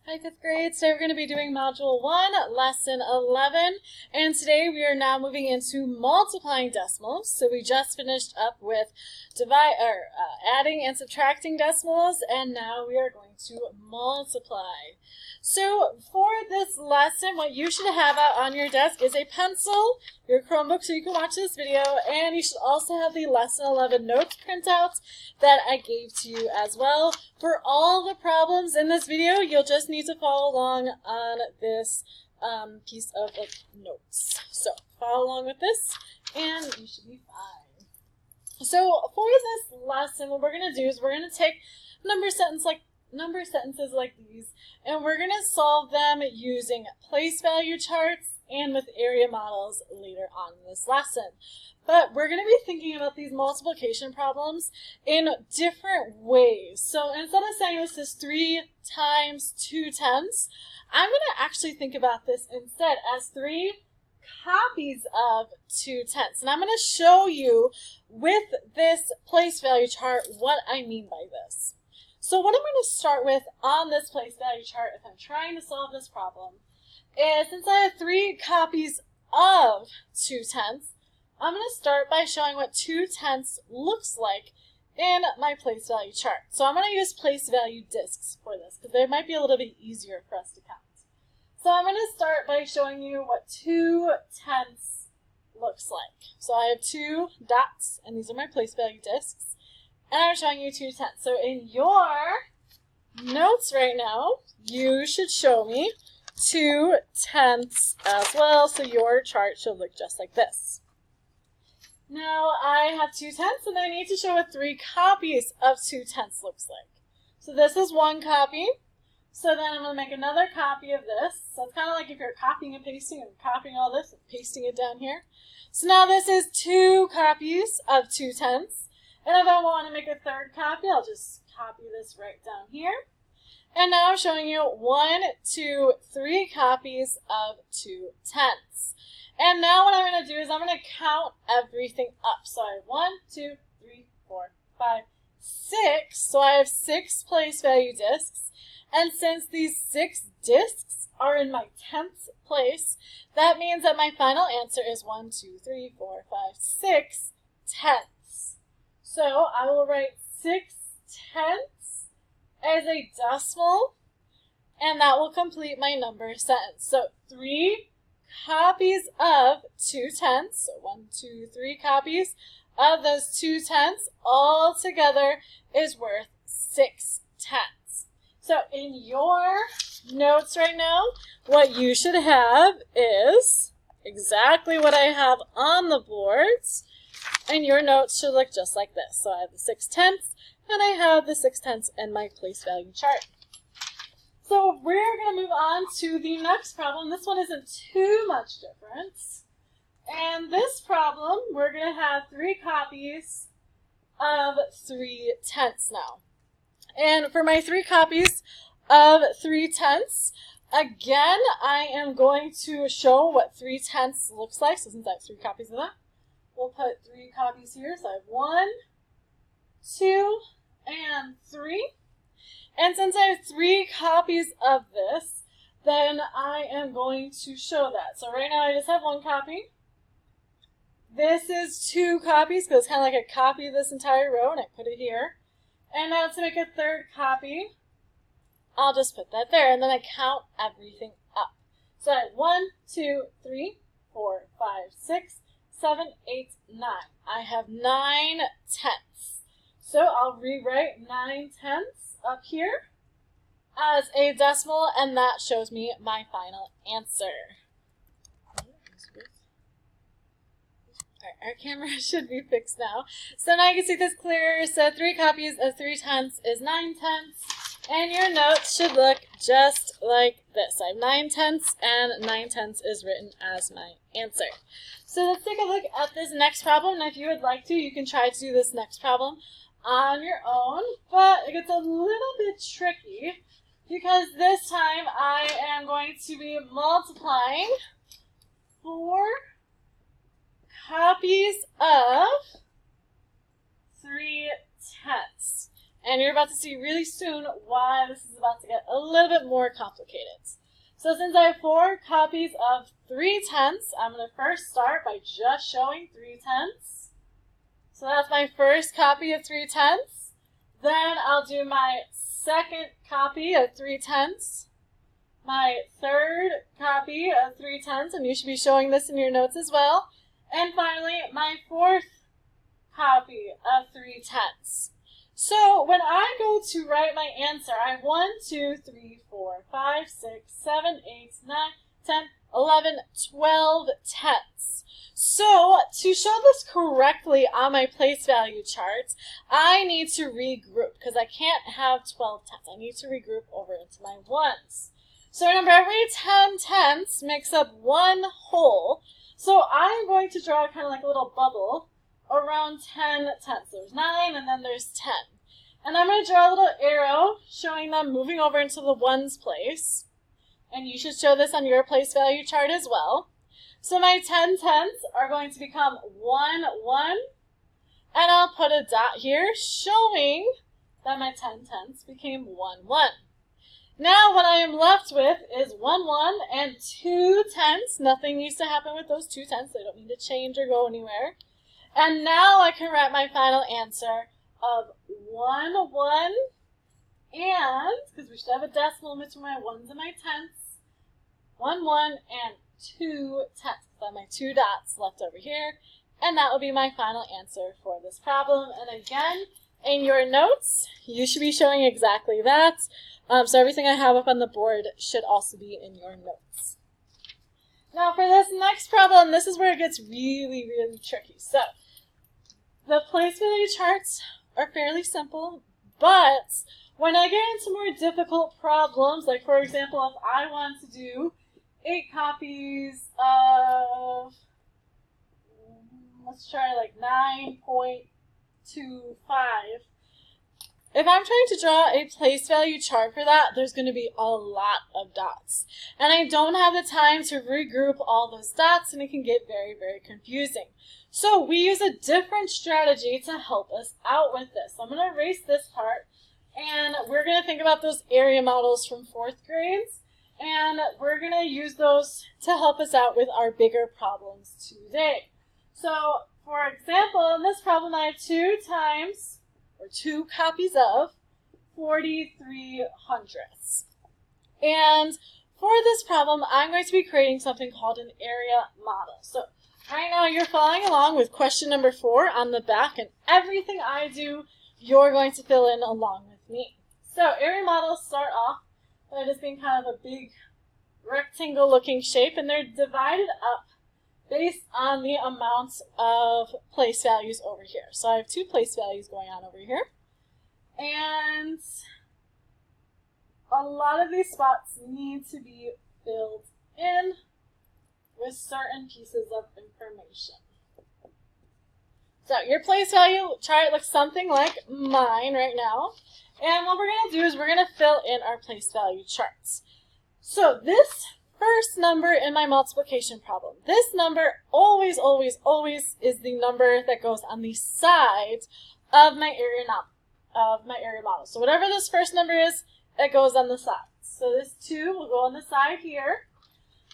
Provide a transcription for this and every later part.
Hi, 5th grade. Today we're going to be doing Module 1, Lesson 11, and today we are now moving into multiplying decimals. So we just finished up with adding and subtracting decimals, and now we are going to multiply. So for this lesson, what you should have out on your desk is a pencil, your Chromebook so you can watch this video, and you should also have the Lesson 11 notes printouts that I gave to you as well. For all the problems in this video, you'll just need to follow along on this piece of notes. So follow along with this, and you should be fine. So for this lesson, what we're going to do is we're going to take number sentences like these, and we're going to solve them using place value charts and with area models later on in this lesson. But we're going to be thinking about these multiplication problems in different ways. So instead of saying this is 3 times 2/10, I'm going to actually think about this instead as 3 copies of 2/10. And I'm going to show you with this place value chart what I mean by this. So what I'm going to start with on this place value chart if I'm trying to solve this problem is, since I have 3 copies of 2/10, I'm going to start by showing what 2/10 looks like in my place value chart. So I'm going to use place value discs for this because they might be a little bit easier for us to count. So I'm going to start by showing you what 2/10 looks like. So I have 2 dots, and these are my place value discs, and I'm showing you 2/10. So in your notes right now, you should show me 2/10 as well, so your chart should look just like this. Now I have 2/10, and I need to show what 3 copies of 2/10 looks like. So this is 1 copy. So then I'm going to make another copy of this. So it's kind of like if you're copying and pasting and copying all this and pasting it down here. So now this is 2 copies of 2/10. And if I want to make a 3rd copy, I'll just copy this right down here. And now I'm showing you 1, 2, 3 copies of 2/10. And now what I'm going to do is I'm going to count everything up. So I have 1, 2, 3, 4, 5, 6. So I have 6 place value discs. And since these 6 discs are in my 10th place, that means that my final answer is 1, 2, 3, 4, 5, 6 tenths. So I will write 6 tenths as a decimal, and that will complete my number sentence. So 3 copies of 2/10, so 1, 2, 3 copies of those 2/10 all together is worth 6/10. So in your notes right now, what you should have is exactly what I have on the boards, and your notes should look just like this. So I have the 6/10, and I have the 6/10 in my place value chart. So we're going to move on to the next problem. This one isn't too much different. And this problem, we're going to have 3 copies of 3/10 now. And for my 3 copies of 3/10, again, I am going to show what 3/10 looks like. So since I have 3 copies of that, we'll put 3 copies here. So I have 1, 2, and 3. And since I have 3 copies of this, then I am going to show that. So right now I just have 1 copy. This is 2 copies because it's kind of like I copied this entire row and I put it here. And now to make a 3rd copy, I'll just put that there, and then I count everything up. So I have 1, 2, 3, 4, 5, 6, 7, 8, 9. I have 9/10. So I'll rewrite 9/10 up here as a decimal, and that shows me my final answer. Our camera should be fixed now. So now you can see this clearer. So 3 copies of 3/10 is 9/10. And your notes should look just like this. I have 9/10, and 9/10 is written as my answer. So let's take a look at this next problem. And if you would like to, you can try to do this next problem on your own. But it gets a little bit tricky because this time I am going to be multiplying 4 copies of 3/10. And you're about to see really soon why this is about to get a little bit more complicated. So since I have 4 copies of 3/10, I'm going to first start by just showing 3/10. So that's my first copy of 3/10. Then I'll do my second copy of 3/10, my third copy of 3/10, and you should be showing this in your notes as well. And finally, my fourth copy of 3/10. So when I go to write my answer, I have 1, 2, 3, 4, 5, 6, 7, 8, 9, 10, 11, 12 tenths. So to show this correctly on my place value charts, I need to regroup because I can't have 12 tenths. I need to regroup over into my ones. So remember, every 10 tenths makes up 1 whole. So I'm going to draw kind of like a little bubble around 10 tenths. There's 9 and then there's 10. And I'm going to draw a little arrow showing them moving over into the ones place. And you should show this on your place value chart as well. So my 10 tenths are going to become 1, 1. And I'll put a dot here showing that my 10 tenths became 1, 1. Now what I am left with is 1, 1 and 2 tenths. Nothing needs to happen with those 2 tenths. They don't need to change or go anywhere. And now I can write my final answer of 1, 1, and, because we should have a decimal in between my ones and my tenths, 1, 1, and 2 tenths. So I have my 2 dots left over here, and that will be my final answer for this problem. And again, in your notes, you should be showing exactly that. So everything I have up on the board should also be in your notes. Now for this next problem, this is where it gets really, really tricky. So the place value charts are fairly simple, but when I get into more difficult problems, like for example, if I want to do 8 copies of, let's try like 9.25, if I'm trying to draw a place value chart for that, there's going to be a lot of dots. And I don't have the time to regroup all those dots, and it can get very, very confusing. So we use a different strategy to help us out with this. So I'm going to erase this part, and we're going to think about those area models from 4th grades, and we're going to use those to help us out with our bigger problems today. So, for example, in this problem I have 2 copies of 43 hundredths. And for this problem, I'm going to be creating something called an area model. So right now you're following along with question number 4 on the back, and everything I do, you're going to fill in along with me. So area models start off by just being kind of a big rectangle looking shape, and they're divided up based on the amount of place values over here. So I have 2 place values going on over here. And a lot of these spots need to be filled in with certain pieces of information. So your place value chart looks something like mine right now. And what we're going to do is we're going to fill in our place value charts. So this first number in my multiplication problem, this number always, always, always is the number that goes on the side of my area model. So whatever this first number is, it goes on the side. So this 2 will go on the side here.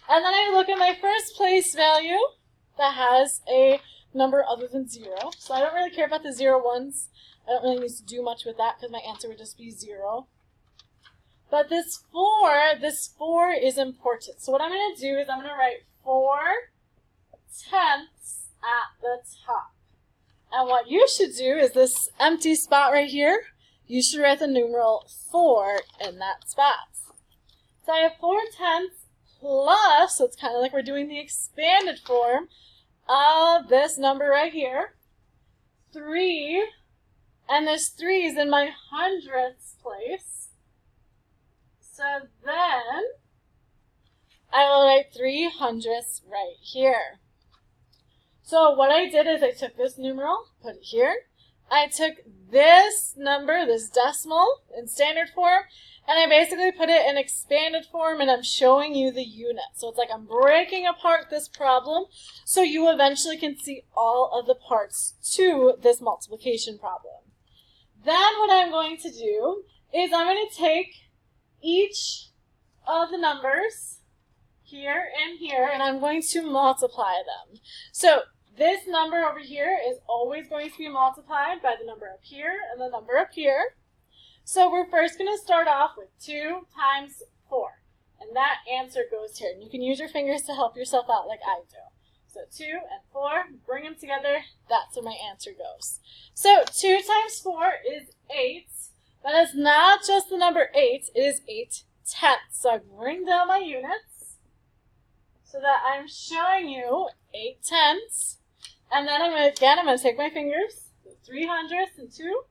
And then I look at my first place value that has a number other than 0. So I don't really care about the 0 ones. I don't really need to do much with that because my answer would just be 0. But this 4 is important. So what I'm going to do is I'm going to write 4 tenths at the top. And what you should do is this empty spot right here, you should write the numeral 4 in that spot. So I have 4 tenths plus, so it's kind of like we're doing the expanded form of this number right here, 3, and this 3 is in my hundredths place. So then I will write 3 hundredths right here. So what I did is I took this numeral, put it here. I took this number, this decimal, in standard form, and I basically put it in expanded form, and I'm showing you the unit. So it's like I'm breaking apart this problem so you eventually can see all of the parts to this multiplication problem. Then what I'm going to do is I'm going to take each of the numbers here and here, and I'm going to multiply them. So this number over here is always going to be multiplied by the number up here and the number up here. So we're first going to start off with 2 times 4. And that answer goes here. And you can use your fingers to help yourself out like I do. So 2 and 4, bring them together. That's where my answer goes. So 2 times 4 is 8. But it's not just the number 8. It is 8 tenths. So I bring down my units so that I'm showing you 8 tenths. And then I'm going to take my fingers, 300ths and 2.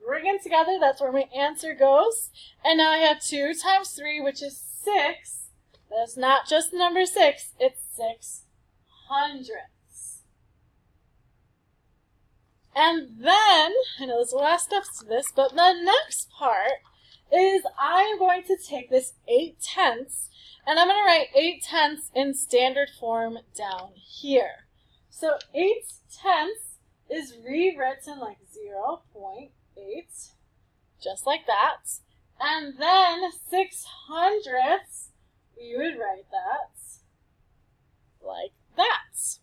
Bring them together. That's where my answer goes. And now I have 2 times 3, which is 6. That's not just the number 6. It's 6 hundredths. And then, I know there's a lot of steps to this, but the next part is I'm going to take this 8 tenths, and I'm going to write 8 tenths in standard form down here. So 8 tenths is rewritten like 0.8, just like that. And then 6 hundredths, we would write that like that.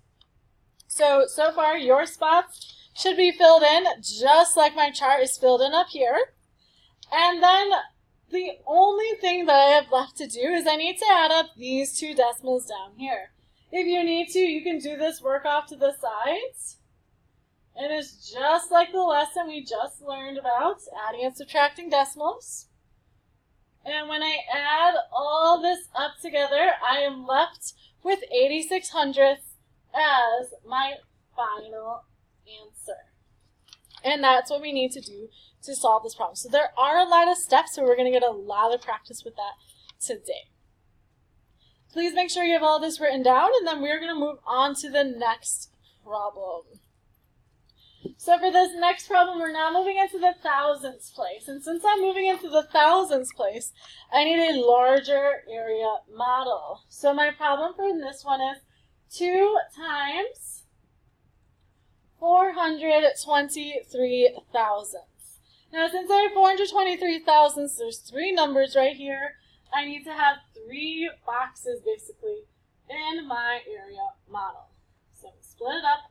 So far your spots should be filled in just like my chart is filled in up here. And then the only thing that I have left to do is I need to add up these 2 decimals down here. If you need to, you can do this work off to the sides. It is just like the lesson we just learned about, adding and subtracting decimals. And when I add all this up together, I am left with 86 hundredths as my final answer. And that's what we need to do to solve this problem. So there are a lot of steps, so we're going to get a lot of practice with that today. Please make sure you have all this written down, and then we're going to move on to the next problem. So for this next problem, we're now moving into the thousandths place. And since I'm moving into the thousandths place, I need a larger area model. So my problem for this one is 2 times 423 thousandths. Now since I have 423 thousandths, there's 3 numbers right here. I need to have 3 boxes basically in my area model. So split it up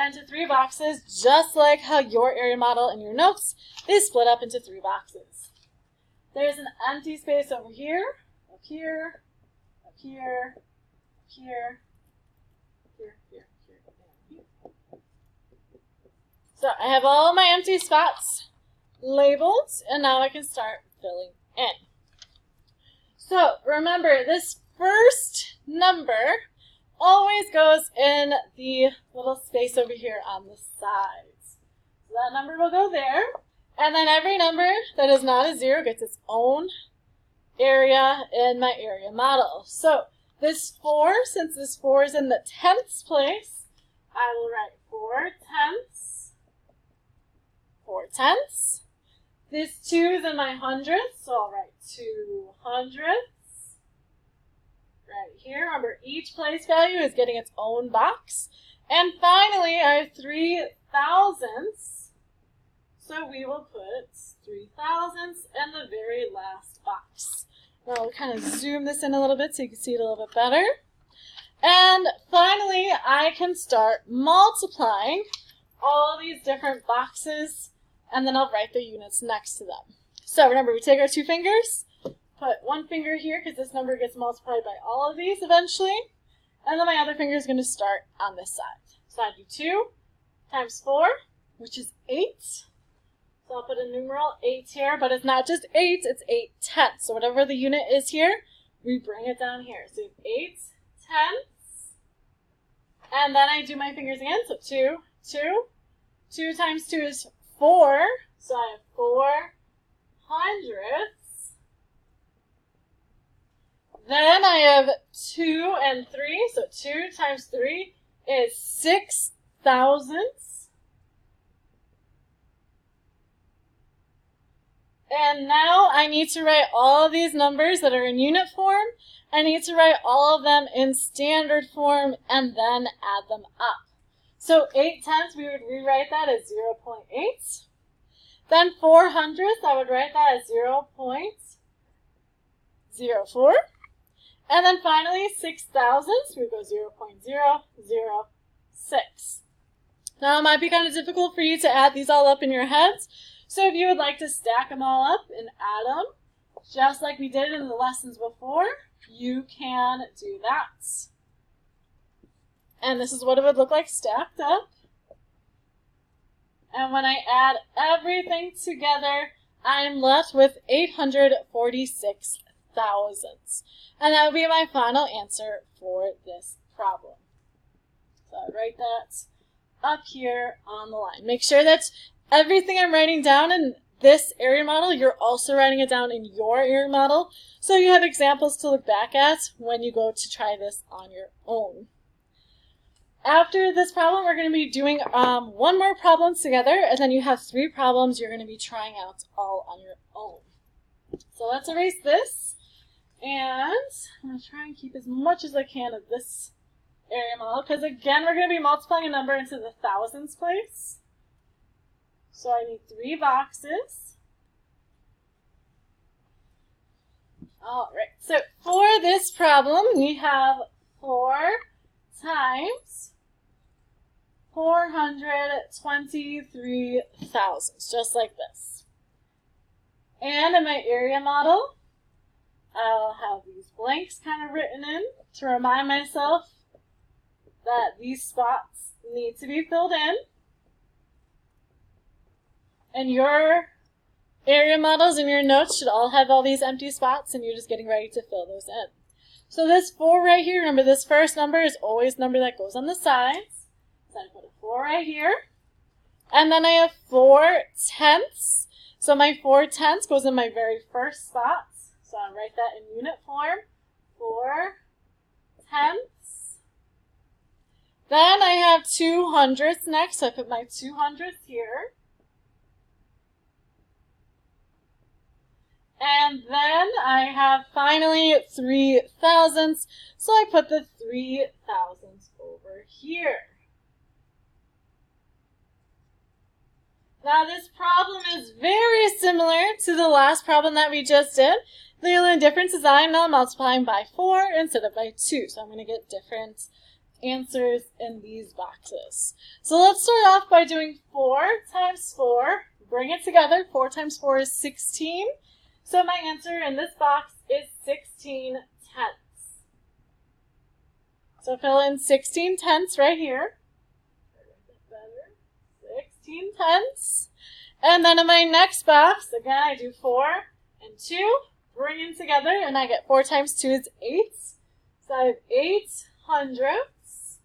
into 3 boxes, just like how your area model in your notes is split up into 3 boxes. There's an empty space over here, up here, up here, up here, here, here, here, and here. So I have all my empty spots labeled, and now I can start filling in. So remember, this first number always goes in the little space over here on the sides. So that number will go there. And then every number that is not a 0 gets its own area in my area model. So this 4, since this 4 is in the tenths place, I will write 4 tenths, 4 tenths. This 2 is in my hundredths, so I'll write 2 hundredths. Right here, remember each place value is getting its own box. And finally, I have 3 thousandths. So we will put 3 thousandths in the very last box. Now we'll kind of zoom this in a little bit so you can see it a little bit better. And finally, I can start multiplying all these different boxes, and then I'll write the units next to them. So remember, we take our 2 fingers, put 1 finger here because this number gets multiplied by all of these eventually. And then my other finger is going to start on this side. So I do 2 times 4, which is 8. So I'll put a numeral 8 here, but it's not just 8, it's 8 tenths. So whatever the unit is here, we bring it down here. So 8 tenths. And then I do my fingers again. So 2, 2. 2 times 2 is 4. So I have 4 hundredths. Then I have 2 and 3, so 2 times 3 is 6 thousandths. And now I need to write all of these numbers that are in unit form. I need to write all of them in standard form and then add them up. So 8 tenths, we would rewrite that as 0.8. Then 400ths, I would write that as 0.04. And then finally 6,000ths, we would go 0.006. Now it might be kind of difficult for you to add these all up in your heads. So if you would like to stack them all up and add them, just like we did in the lessons before, you can do that. And this is what it would look like stacked up. And when I add everything together, I'm left with 846 thousandths. And that would be my final answer for this problem. So I write that up here on the line. Make sure that everything I'm writing down in this area model, you're also writing it down in your area model, so you have examples to look back at when you go to try this on your own. After this problem, we're going to be doing one more problem together, and then you have 3 problems you're going to be trying out all on your own. So let's erase this, and I'm going to try and keep as much as I can of this area model, because again, we're going to be multiplying a number into the thousands place. So I need 3 boxes. All right, so for this problem, we have 4 times 423 thousandths, just like this. And in my area model, I'll have these blanks kind of written in to remind myself that these spots need to be filled in. And your area models and your notes should all have all these empty spots, and you're just getting ready to fill those in. So this 4 right here, remember this first number is always the number that goes on the sides. So I put a 4 right here. And then I have 4/10. So my 4/10 goes in my very first spot. So I'll write that in unit form. 4/10. Then I have 200ths next. So I put my 200ths here. And then I have finally 3 thousandths, so I put the 3 thousandths over here. Now this problem is very similar to the last problem that we just did. The only difference is I'm now multiplying by 4 instead of by 2, so I'm going to get different answers in these boxes. So let's start off by doing 4 times 4. Bring it together. 4 times 4 is 16. So my answer in this box is 16/10. So fill in 16/10 right here. 16/10. And then in my next box, again, I do 4 and 2. Bring them together, and I get 4 times 2 is 8. So I have 800ths.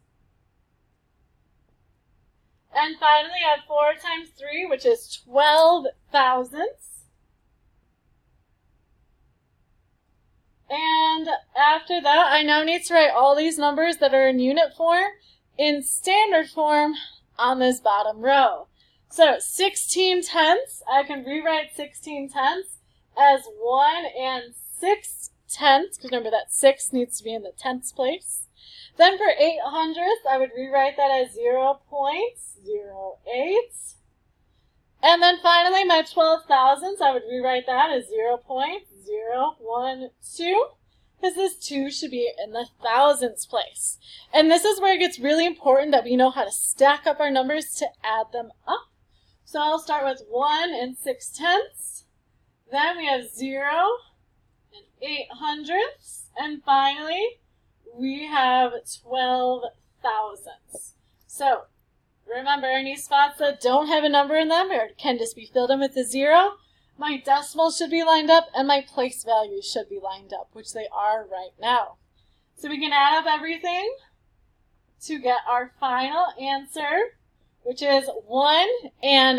And finally, I have 4 times 3, which is 12 thousandths. And after that, I now need to write all these numbers that are in unit form in standard form on this bottom row. So 16/10, I can rewrite 16/10 as 1 6/10, because remember that 6 needs to be in the tenths place. Then for 800ths, I would rewrite that as 0.08. And then finally, my 12 thousandths, I would rewrite that as 0.012, because this 2 should be in the thousandths place. And this is where it gets really important that we know how to stack up our numbers to add them up. So I'll start with 1 6/10. Then we have 0 and 800ths. And finally, we have 12 thousandths. So remember, any spots that don't have a number in them or can just be filled in with a 0, my decimals should be lined up and my place values should be lined up, which they are right now. So we can add up everything to get our final answer, which is 1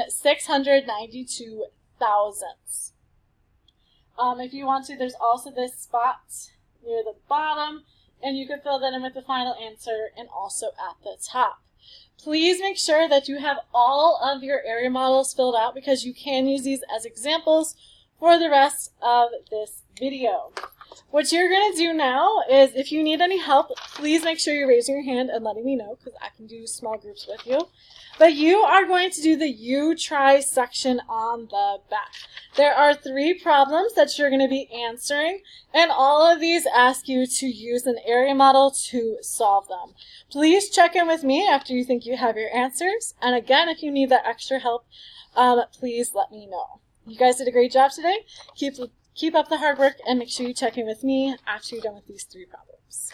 692 thousandths. If you want to, there's also this spot near the bottom, and you can fill that in with the final answer and also at the top. Please make sure that you have all of your area models filled out, because you can use these as examples for the rest of this video. What you're going to do now is, if you need any help, please make sure you're raising your hand and letting me know, because I can do small groups with you. But you are going to do the You Try section on the back. There are 3 problems that you're going to be answering, and all of these ask you to use an area model to solve them. Please check in with me after you think you have your answers. And again, if you need that extra help, please let me know. You guys did a great job today. Keep up the hard work, and make sure you check in with me after you're done with these 3 problems.